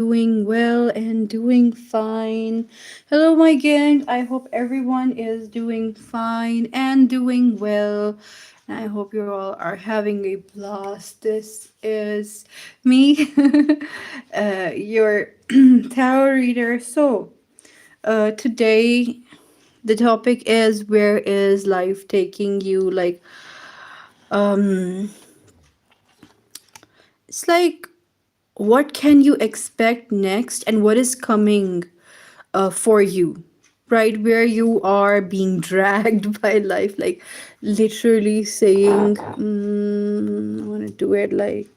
doing well and doing fine. Hello, my gang. I hope everyone is doing fine and doing well. And I hope you all are having a blast. This is me, your tarot reader. Today the topic is where is life taking you? Um, it's like what can you expect next and what is coming for you, right where you are being dragged by life, like literally saying, I want to do it like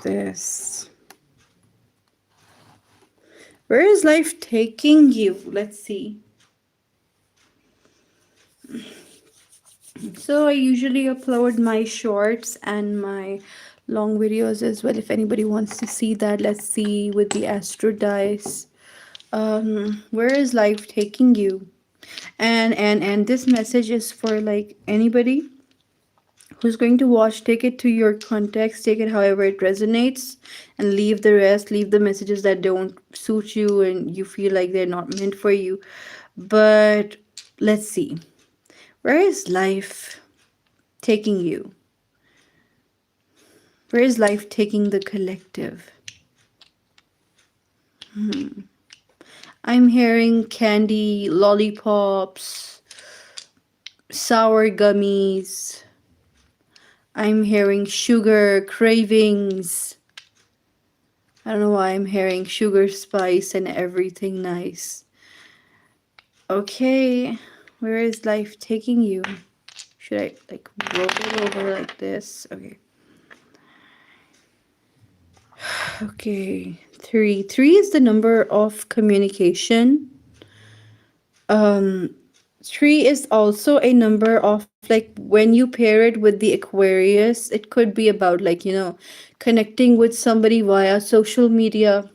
this. Where is life taking you? Let's see. So I usually upload my shorts and my long videos as well. If anybody wants to see that, let's see with the astro dice. Where is life taking you? And this message is for like anybody who's going to watch. Take it to your context, take it however it resonates, and leave the rest, leave the messages that don't suit you and you feel like they're not meant for you. But let's see. Where is life taking you? Where is life taking the collective? I'm hearing candy, lollipops, sour gummies. I'm hearing sugar cravings. I don't know why I'm hearing sugar, spice, and everything nice. Okay, where is life taking you? Should I like roll it over like this? Okay. Okay, three. Three is the number of communication. Um, Three is also a number of like when you pair it with the Aquarius, it could be about like, connecting with somebody via social media,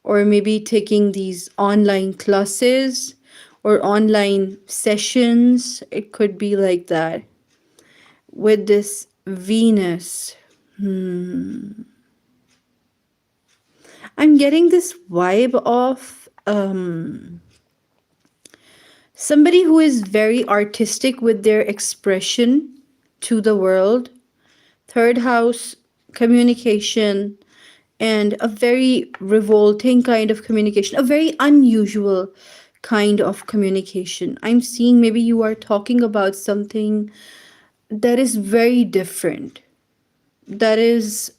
or maybe taking these online classes or online sessions. It could be like that. With this Venus, I'm getting this vibe of somebody who is very artistic with their expression to the world. Third house, communication, and a very revolting kind of communication, a very unusual kind of communication. I'm seeing maybe you are talking about something that is very different. That is,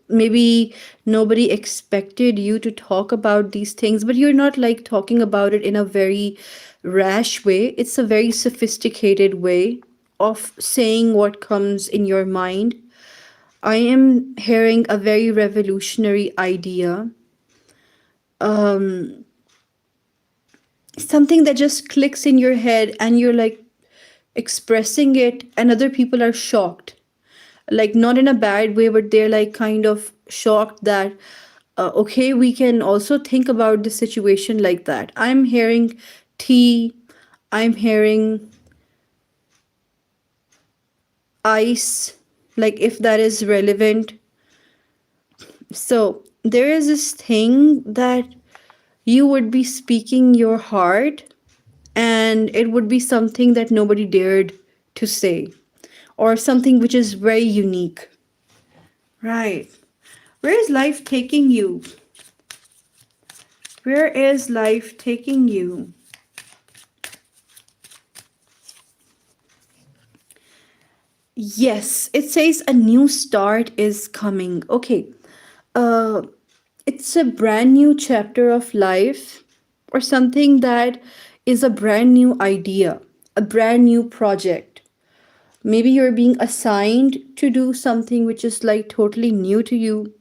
maybe nobody expected you to talk about these things, but you're not like talking about it in a very rash way. It's a very sophisticated way of saying what comes in your mind. I am hearing a very revolutionary idea, something that just clicks in your head and you're like expressing it, and other people are shocked. Like, not in a bad way, but they're like kind of shocked that, okay, we can also think about the situation like that. I'm hearing tea, I'm hearing ice, like if that is relevant. So, there is this thing that you would be speaking your heart, and it would be something that nobody dared to say, or something which is very unique. Right. Where is life taking you? Where is life taking you? Yes, it says a new start is coming. Okay. Uh it's a brand new chapter of life, or something that is a brand new idea, a brand new project. Maybe you're being assigned to do something which is like totally new to you,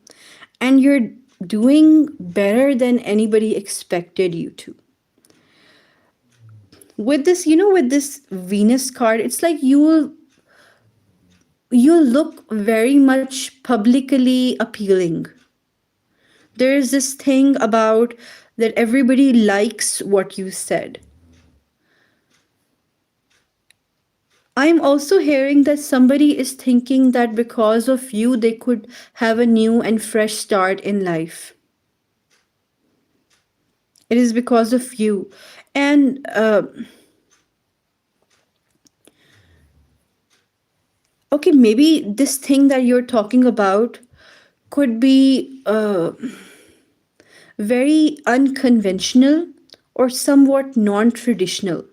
and you're doing better than anybody expected you to. With this, with this Venus card, it's like you look very much publicly appealing. There's this thing about that everybody likes what you said. I'm also hearing that somebody is thinking that because of you, they could have a new and fresh start in life. It is because of you. And okay, maybe this thing that you're talking about could be very unconventional or somewhat non traditional.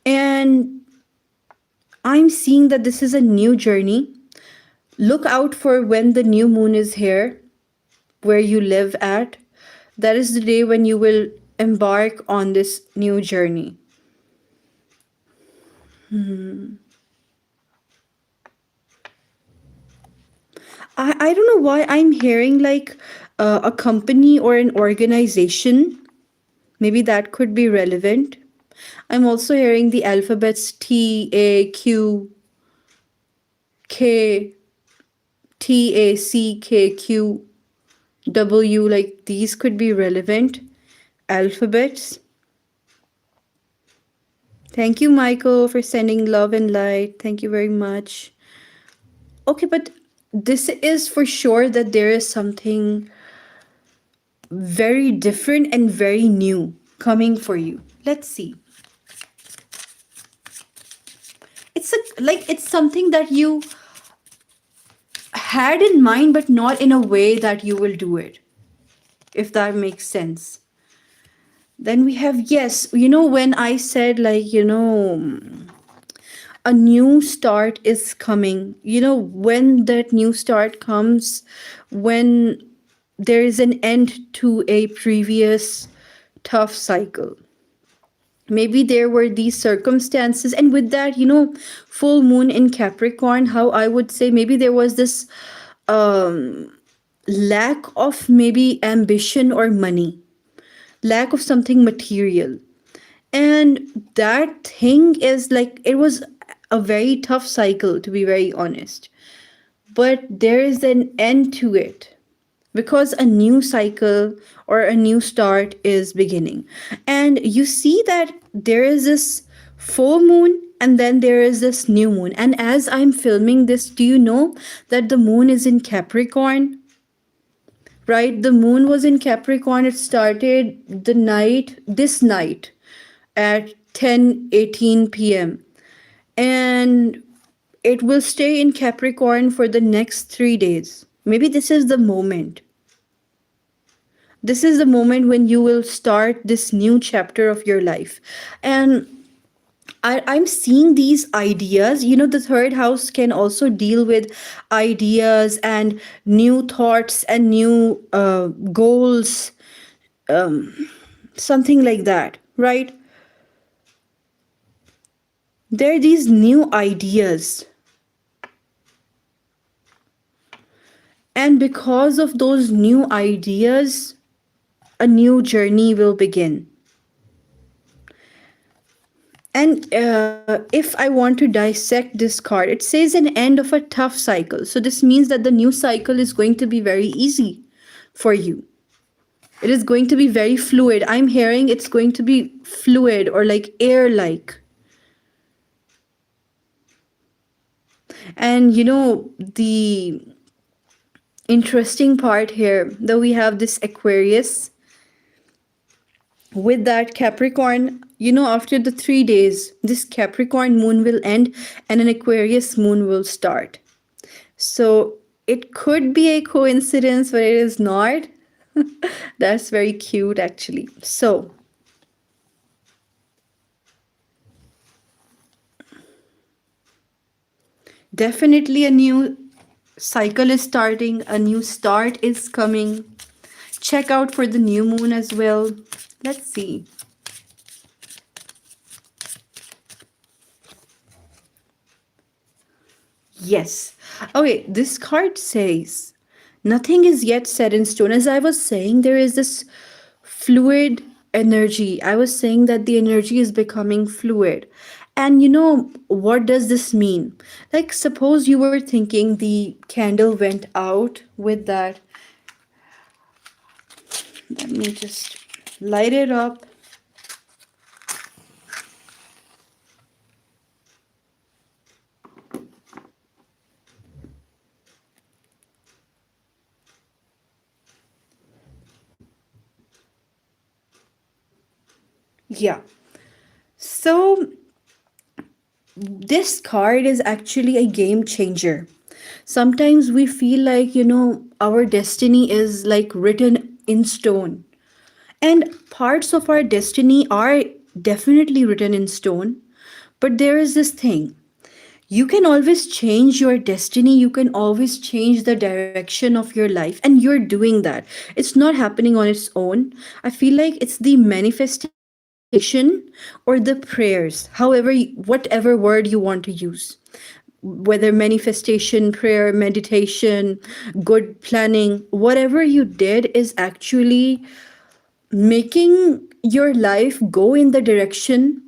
And I'm seeing that this is a new journey. Look out for when the new moon is here, where you live at. That is the day when you will embark on this new journey. I don't know why I'm hearing like a company or an organization. Maybe that could be relevant. I'm also hearing the alphabets T, A, Q, K, T, A, C, K, Q, W. Like these could be relevant alphabets. Thank you, Michael, for sending love and light. Thank you very much. Okay, but this is for sure that there is something very different and very new coming for you. Let's see. It's something that you had in mind, but not in a way that you will do it, if that makes sense. Then we have, yes, when I said, like, a new start is coming, when that new start comes, when there is an end to a previous tough cycle. Maybe there were these circumstances, and with that, full moon in Capricorn, how I would say maybe there was this um, lack of maybe ambition or money, lack of something material. And that thing is like, it was a very tough cycle, to be very honest. But there is an end to it because a new cycle or a new start is beginning. And you see that there is this full moon and then there is this new moon. And as I'm filming this, do you know that the moon is in Capricorn? Right? The moon was in Capricorn. It started this night at 10:18 p.m. And it will stay in Capricorn for the next 3 days. Maybe this is the moment. This is the moment when you will start this new chapter of your life. And I'm seeing these ideas. The third house can also deal with ideas and new thoughts and new goals, something like that, right? There are these new ideas. And because of those new ideas, a new journey will begin. And if I want to dissect this card, it says an end of a tough cycle. So this means that the new cycle is going to be very easy for you. It is going to be very fluid. I'm hearing it's going to be fluid or like air like. And the interesting part here, though, we have this Aquarius with that Capricorn. After the 3 days, this Capricorn moon will end and an Aquarius moon will start. So it could be a coincidence, but it is not. That's very cute, actually. So definitely a new cycle is starting, a new start is coming. Check out for the new moon as well. Let's see. Yes. Okay, this card says nothing is yet set in stone. As I was saying, there is this fluid energy. I was saying that the energy is becoming fluid. And what does this mean? Like, suppose you were thinking the candle went out with that. Let me just light it up. Yeah. So this card is actually a game changer. Sometimes we feel like, our destiny is like written in stone. And parts of our destiny are definitely written in stone. But there is this thing. You can always change your destiny. You can always change the direction of your life. And you're doing that. It's not happening on its own. I feel like it's the manifestation or the prayers, whatever word you want to use, whether manifestation, prayer, meditation, good planning, whatever you did is actually making your life go in the direction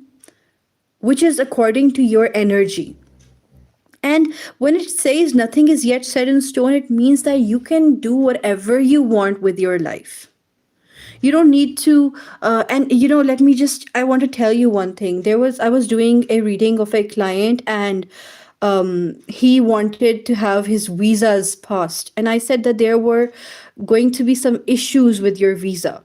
which is according to your energy. And when it says nothing is yet set in stone, it means that you can do whatever you want with your life. You don't need to, and let me just, I want to tell you one thing. I was doing a reading of a client, and he wanted to have his visas passed. And I said that there were going to be some issues with your visa.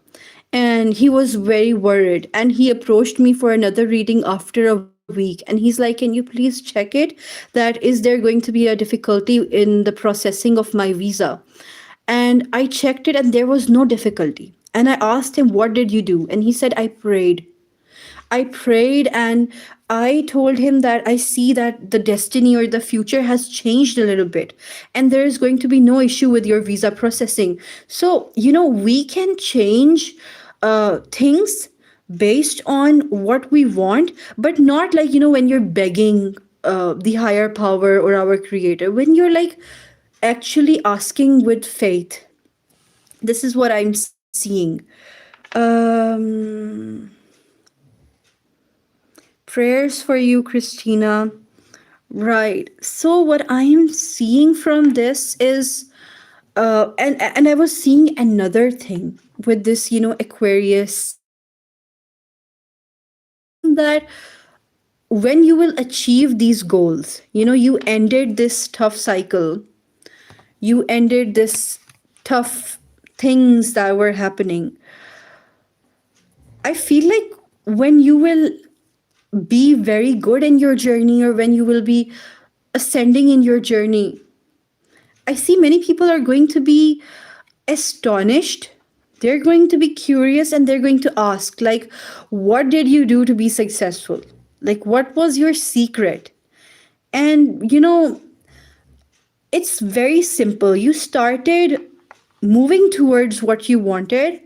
And he was very worried. And he approached me for another reading after a week. And he's like, can you please check it? That is there going to be a difficulty in the processing of my visa? And I checked it and there was no difficulty. And I asked him, what did you do? And he said, I prayed. I prayed and I told him that I see that the destiny or the future has changed a little bit and there is going to be no issue with your visa processing. So, we can change things based on what we want, but not like, when you're begging the higher power or our creator, when you're like actually asking with faith. This is what I'm seeing. Um, Prayers for you, Christina. Right. So what I am seeing from this is, and I was seeing another thing with this, Aquarius. I was seeing that when you will achieve these goals, you ended this tough cycle, you ended this tough things that were happening. I feel like when you will be very good in your journey or when you will be ascending in your journey, I see many people are going to be astonished. They're going to be curious and they're going to ask, like, what did you do to be successful? Like, what was your secret? And, it's very simple. You started moving towards what you wanted.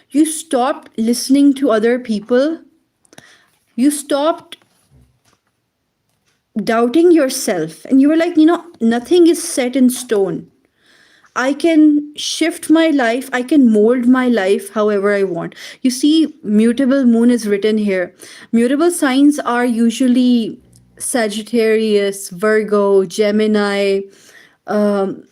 You stopped listening to other people. You stopped doubting yourself. And you were like, nothing is set in stone. I can shift my life, I can mold my life however I want. You see, mutable moon is written here. Mutable signs are usually Sagittarius, Virgo, Gemini, um,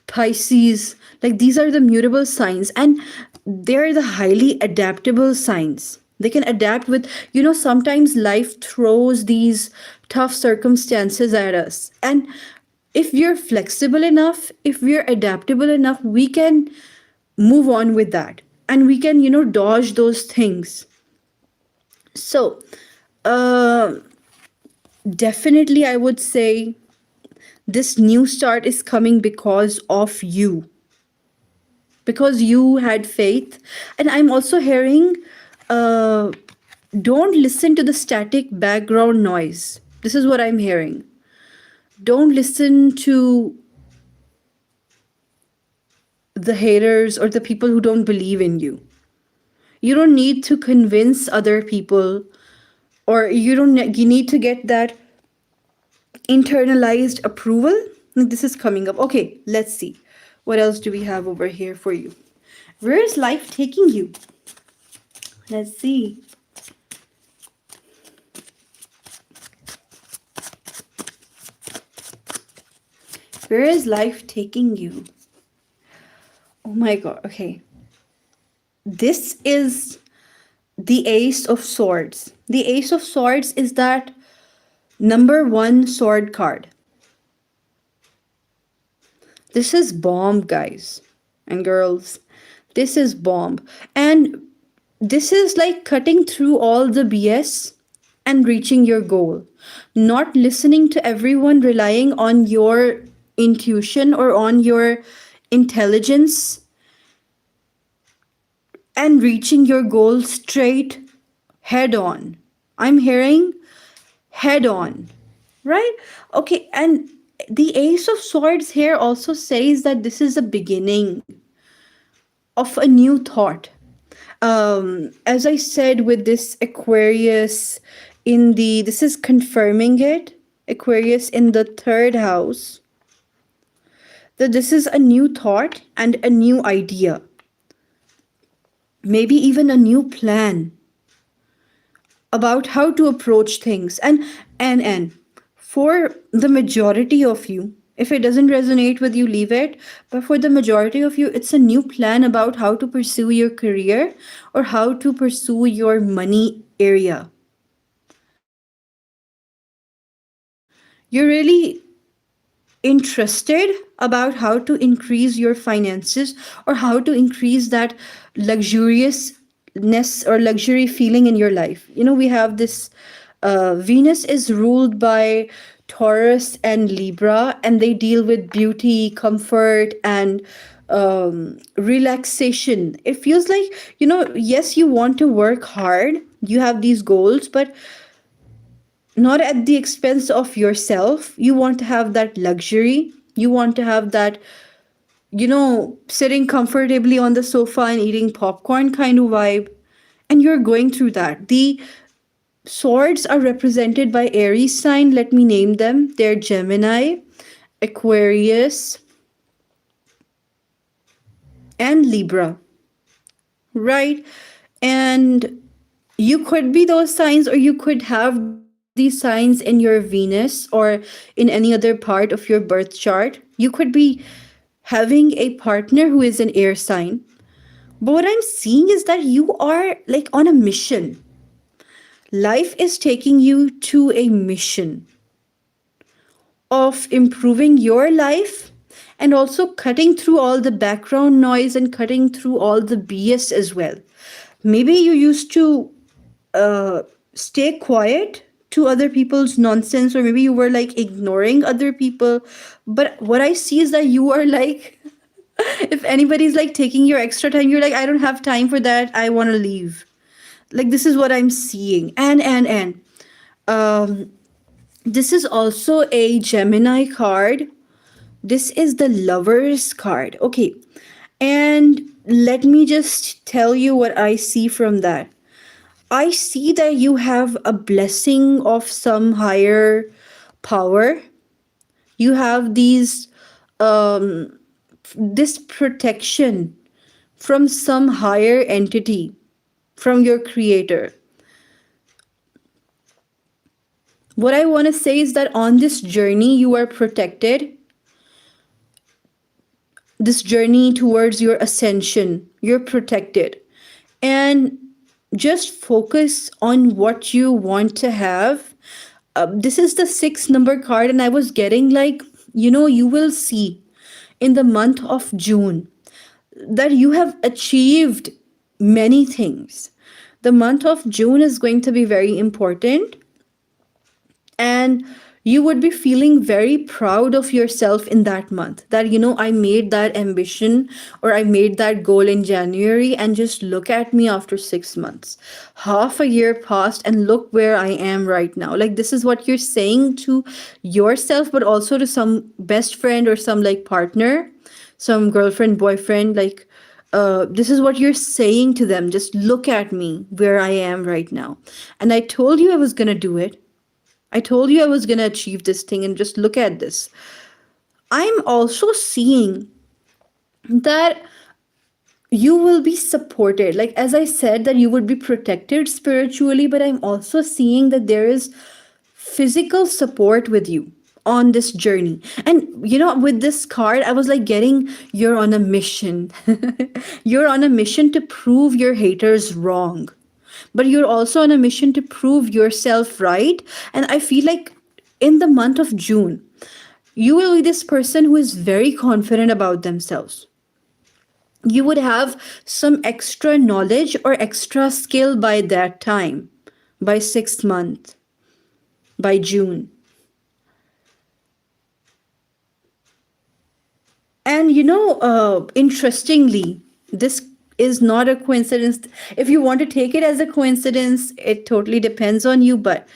Pisces. Like these are the mutable signs, and they're the highly adaptable signs. They can adapt with, sometimes life throws these tough circumstances at us. And if we're flexible enough, if we're adaptable enough, we can move on with that. And we can, dodge those things. So, uh, definitely, I would say this new start is coming because of you, because you had faith. And I'm also hearing, uh, don't listen to the static background noise. This is what I'm hearing. Don't listen to the haters or the people who don't believe in you. You don't need to convince other people, or you need to get that internalized approval. This is coming up. Okay, let's see. What else do we have over here for you? Where is life taking you? Let's see. Where is life taking you? Oh my god. Okay. This is the Ace of Swords. The Ace of Swords is that number one sword card. This is bomb, guys and girls. This is bomb. And This is like cutting through all the BS and reaching your goal. Not listening to everyone, relying on your intuition or on your intelligence, and reaching your goal straight head on. I'm hearing head on, right? Okay, and the Ace of Swords here also says that this is a beginning of a new thought. As I said, with this Aquarius in the, this is confirming it, Aquarius in the third house, that this is a new thought and a new idea, maybe even a new plan about how to approach things. And for the majority of you, if it doesn't resonate with you, leave it. But for the majority of you, it's a new plan about how to pursue your career or how to pursue your money area. You're really interested about how to increase your finances or how to increase that luxuriousness or luxury feeling in your life. You know, we have this Venus is ruled by Taurus and Libra, and they deal with beauty, comfort, and relaxation. It feels like, you know, yes, you want to work hard, you have these goals, but not at the expense of yourself. You want to have that luxury. You want to have that, you know, sitting comfortably on the sofa and eating popcorn kind of vibe. And you're going through that. The swords are represented by Aries sign. Let me name them. They're Gemini, Aquarius, and Libra, right? And you could be those signs, or you could have these signs in your Venus or in any other part of your birth chart. You could be having a partner who is an air sign. But what I'm seeing is that you are like on a mission. Life is taking you to a mission of improving your life and also cutting through all the background noise and cutting through all the BS as well. Maybe you used to uh, stay quiet to other people's nonsense, or maybe you were like ignoring other people. But what I see is that you are like, if anybody's like taking your extra time, you're like, I don't have time for that, I want to leave. Like, this is what I'm seeing. And um this is also a Gemini card. This is the Lovers card. Okay. And let me just tell you what I see from that. I see that you have a blessing of some higher power. You have these this protection from some higher entity, from your creator. What I want to say is that on this journey you are protected. This journey towards your ascension, you're protected. And just focus on what you want to have. This is the 6 number card, and I was getting like, you know, you will see in the month of June that you have achieved many things. The month of June is going to be very important, and you would be feeling very proud of yourself in that month, that, you know, I made that ambition or I made that goal in January, and just look at me after 6 months. Half a year passed, and look where I am right now. Like, this is what you're saying to yourself, but also to some best friend or some like partner, some girlfriend, boyfriend, like, this is what you're saying to them. Just look at me where I am right now. And I told you I was going to do it. I told you I was going to achieve this thing, and just look at this. I'm also seeing that you will be supported. Like, as I said, that you would be protected spiritually, but I'm also seeing that there is physical support with you on this journey. And, you know, with this card, I was like getting, you're on a mission. You're on a mission to prove your haters wrong, but you're also on a mission to prove yourself right. And I feel like in the month of June, you will be this person who is very confident about themselves. You would have some extra knowledge or extra skill by that time, by 6th month, by June. And interestingly, this is not a coincidence. If you want to take it as a coincidence, it totally depends on you. But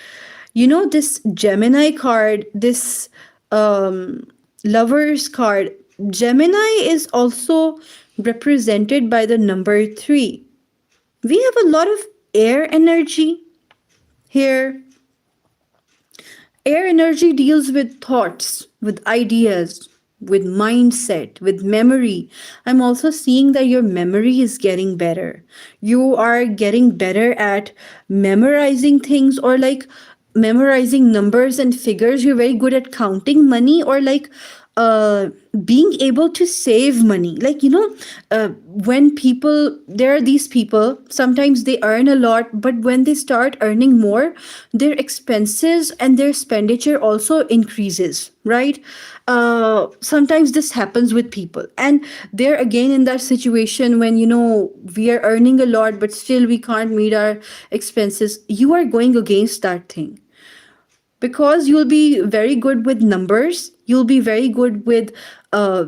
this Gemini card, this um, Lovers card, Gemini is also represented by the number 3. We have a lot of air energy here. Air energy deals with thoughts, with ideas, with mindset, with memory. I'm also seeing that your memory is getting better. You are getting better at memorizing things, or like memorizing numbers and figures. You're very good at counting money, or like uh being able to save money. Like when people, there are these people, sometimes they earn a lot, but when they start earning more, their expenses and their expenditure also increases, right? Sometimes this happens with people, and they're again in that situation when we are earning a lot but still we can't meet our expenses. You are going against that thing, because you'll be very good with numbers, you'll be very good with uh,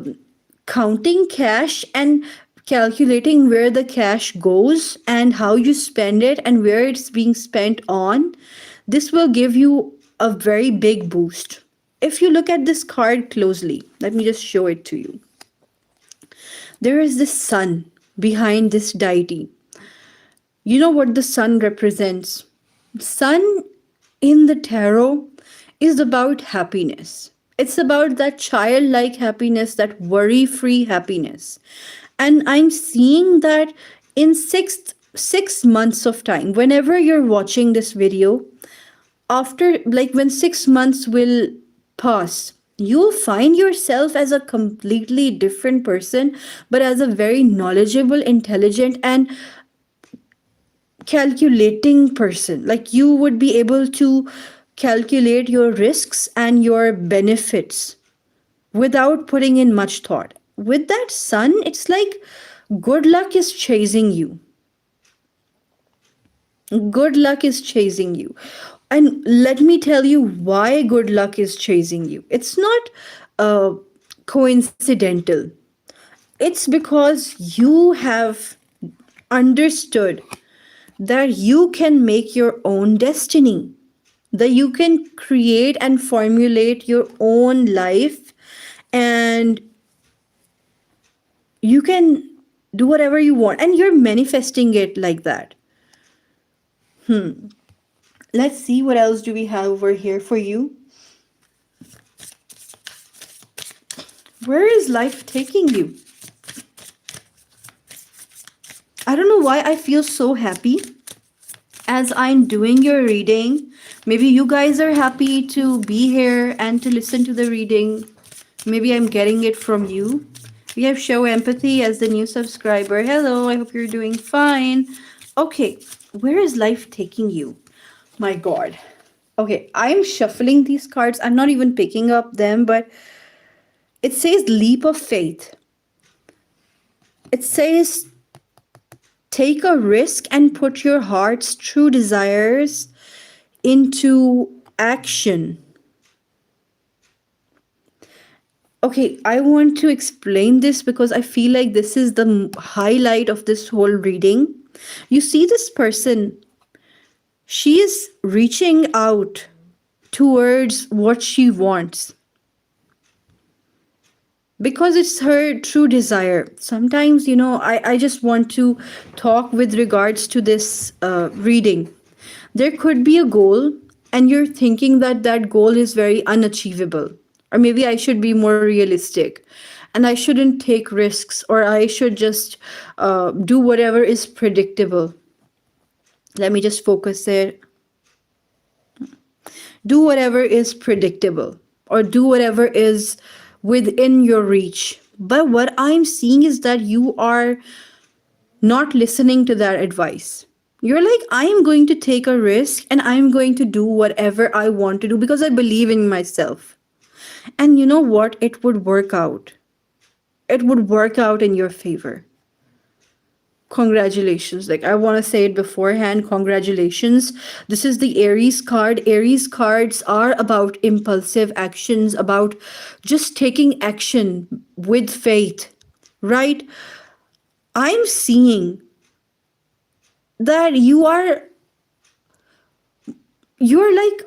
counting cash and calculating where the cash goes and how you spend it and where it's being spent on. This will give you a very big boost. If you look at this card closely, let me just show it to you. There is this sun behind this deity. You know what the sun represents? Sun in the tarot is about happiness. It's about that childlike happiness, that worry free happiness. And I'm seeing that in 6 months of time, whenever you're watching this video, after like when 6 months will pass, you'll find yourself as a completely different person, but as a very knowledgeable, intelligent, and calculating person. Like you would be able to calculate your risks and your benefits without putting in much thought. With that sun, it's like good luck is chasing you. Good luck is chasing you. And let me tell you why good luck is chasing you. It's not coincidental. It's because you have understood that you can make your own destiny, that you can create and formulate your own life, and you can do whatever you want, and you're manifesting it like that. Let's see what else do we have over here for you. Where is life taking you? I don't know why I feel so happy as I'm doing your reading. Maybe you guys are happy to be here and to listen to the reading. Maybe I'm getting it from you. We have Show Empathy as the new subscriber. Hello, I hope you're doing fine. Okay, where is life taking you? My God. Okay, I'm shuffling these cards. I'm not even picking up them, but it says leap of faith. It says take a risk and put your heart's true desires into action. Okay, I want to explain this because I feel like this is the highlight of this whole reading. You see this person, she is reaching out towards what she wants because it's her true desire. Sometimes, I just want to talk with regards to this reading. There could be a goal, and you're thinking that that goal is very unachievable. Or maybe I should be more realistic and I shouldn't take risks, or I should just do whatever is predictable. Let me just focus there. Do whatever is predictable, or do whatever is within your reach. But what I'm seeing is that you are not listening to that advice. You're like, I am going to take a risk and I'm going to do whatever I want to do because I believe in myself. And you know what? It would work out. It would work out in your favor. Congratulations. Like, I want to say it beforehand. Congratulations. This is the Aries card. Aries cards are about impulsive actions, about just taking action with faith, right? I'm seeing that you're like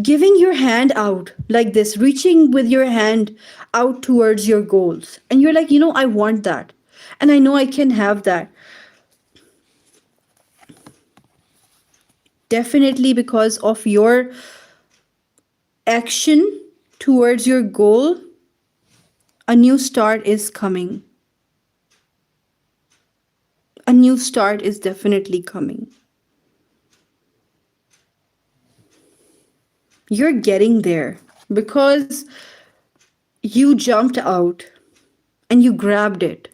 giving your hand out like this, reaching with your hand out towards your goals. And you're like, I want that. And I know I can have that. Definitely because of your action towards your goal, a new start is coming. A new start is definitely coming. You're getting there because you jumped out and you grabbed it.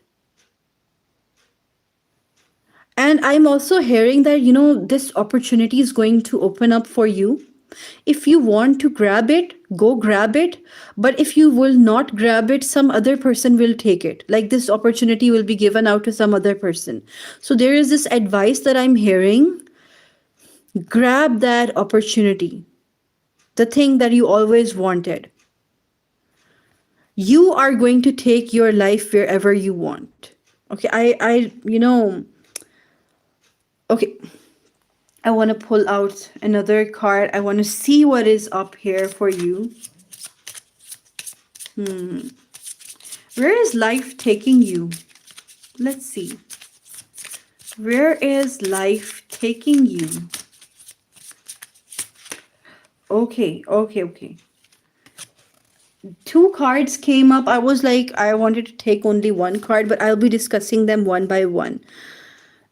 And I'm also hearing that, this opportunity is going to open up for you. If you want to grab it, go grab it. But if you will not grab it, some other person will take it. Like this opportunity will be given out to some other person. So there is this advice that I'm hearing: grab that opportunity, the thing that you always wanted. You are going to take your life wherever you want. Okay, okay. I want to pull out another card. I want to see what is up here for you. Where is life taking you? Let's see. Where is life taking you? Okay. Two cards came up. I was like, I wanted to take only one card, but I'll be discussing them one by one.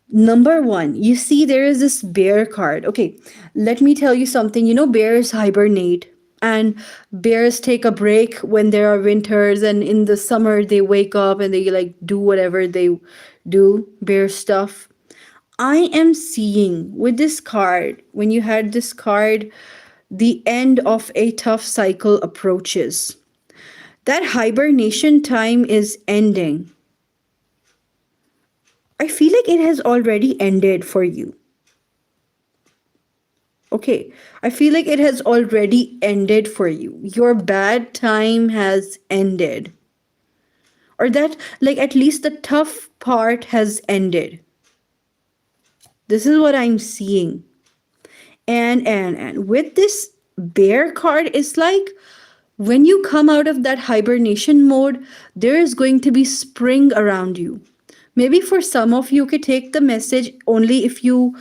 Number one, you see there is this bear card. Okay, let me tell you something. Bears hibernate, and bears take a break when there are winters, and in the summer they wake up and they like do whatever they do, bear stuff. I am seeing with this card, when you had this card, the end of a tough cycle approaches. That hibernation time is ending. I feel like it has already ended for you. Okay, I feel like it has already ended for you. Your bad time has ended. Or that, like, at least the tough part has ended. This is what I'm seeing. And with this bear card, it's like when you come out of that hibernation mode, there is going to be spring around you. Maybe for some of you, could take the message only if you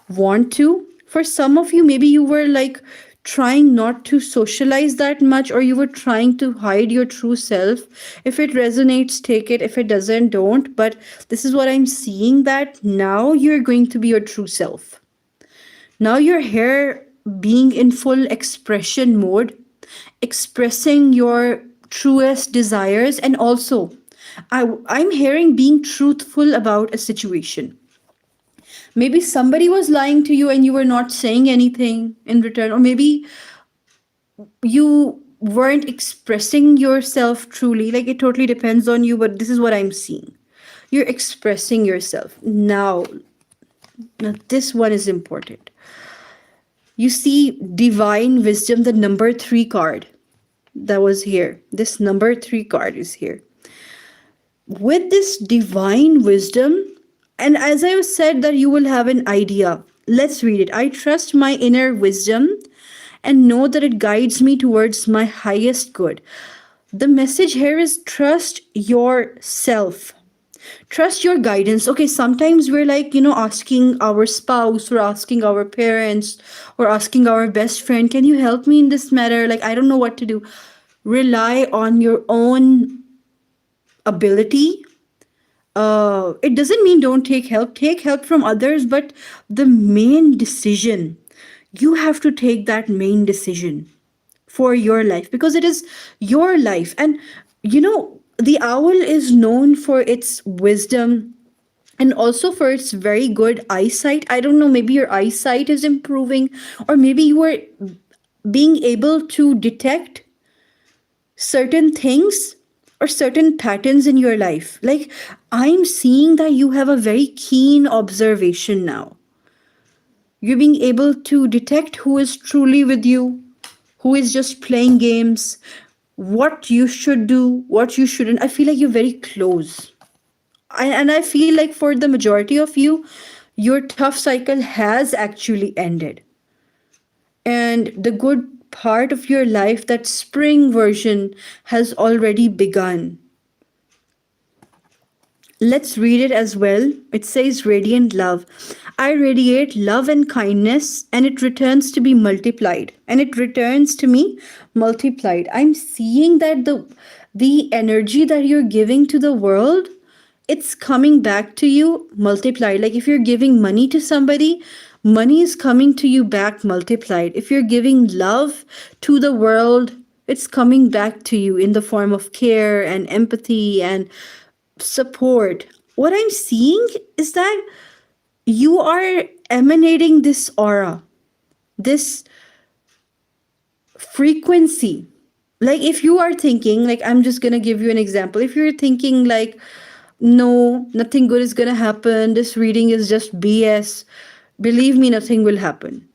want to. For some of you, maybe you were like trying not to socialize that much, or you were trying to hide your true self. If it resonates, take it. If it doesn't, don't. But this is what I'm seeing, that now you're going to be your true self. Now you're here being in full expression mode, expressing your truest desires, and also I'm hearing being truthful about a situation. Maybe somebody was lying to you and you were not saying anything in return, or maybe you weren't expressing yourself truly. Like, it totally depends on you, but this is what I'm seeing. You're expressing yourself. Now this one is important. You see divine wisdom, the number 3 card that was here. This number 3 card is here. With this divine wisdom, and as I said, that you will have an idea. Let's read it. I trust my inner wisdom and know that it guides me towards my highest good. The message here is trust yourself. Trust your guidance. Okay, sometimes we're like, asking our spouse or asking our parents or asking our best friend, can you help me in this matter? Like, I don't know what to do. Rely on your own ability. It doesn't mean don't take help. Take help from others, but the main decision, you have to take that main decision for your life, because it is your life. And the owl is known for its wisdom and also for its very good eyesight. I don't know, maybe your eyesight is improving, or maybe you are being able to detect certain things or certain patterns in your life. Like, I'm seeing that you have a very keen observation now. You're being able to detect who is truly with you, who is just playing games, what you should do, what you shouldn't. I feel like you're very close. And I feel like for the majority of you, your tough cycle has actually ended. And the good part of your life, that spring version, has already begun. Let's read it as well. It says, Radiant love. I radiate love and kindness, and it returns to be multiplied. And it returns to me multiplied. I'm seeing that the energy that you're giving to the world, it's coming back to you multiplied. Like if you're giving money to somebody, money is coming to you back multiplied. If you're giving love to the world, it's coming back to you in the form of care and empathy and support. What I'm seeing is that you are emanating this aura, this frequency. Like if you are thinking, like I'm just gonna give you an example. If you're thinking like, no, nothing good is gonna happen, this reading is just BS, believe me, nothing will happen.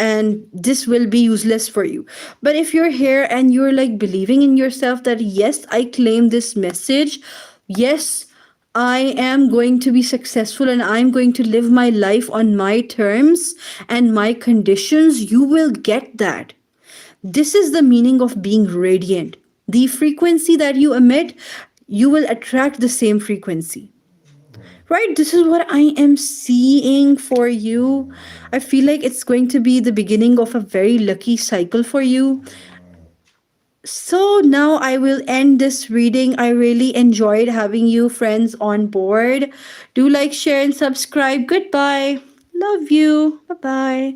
And this will be useless for you. But if you're here and you're like believing in yourself that, yes, I claim this message, yes, I am going to be successful and I'm going to live my life on my terms and my conditions, you will get that. This is the meaning of being radiant. The frequency that you emit, you will attract the same frequency. Right? This is what I am seeing for you. I feel like it's going to be the beginning of a very lucky cycle for you. So now I will end this reading. I really enjoyed having you friends on board. Do like, share, and subscribe. Goodbye. Love you. Bye bye.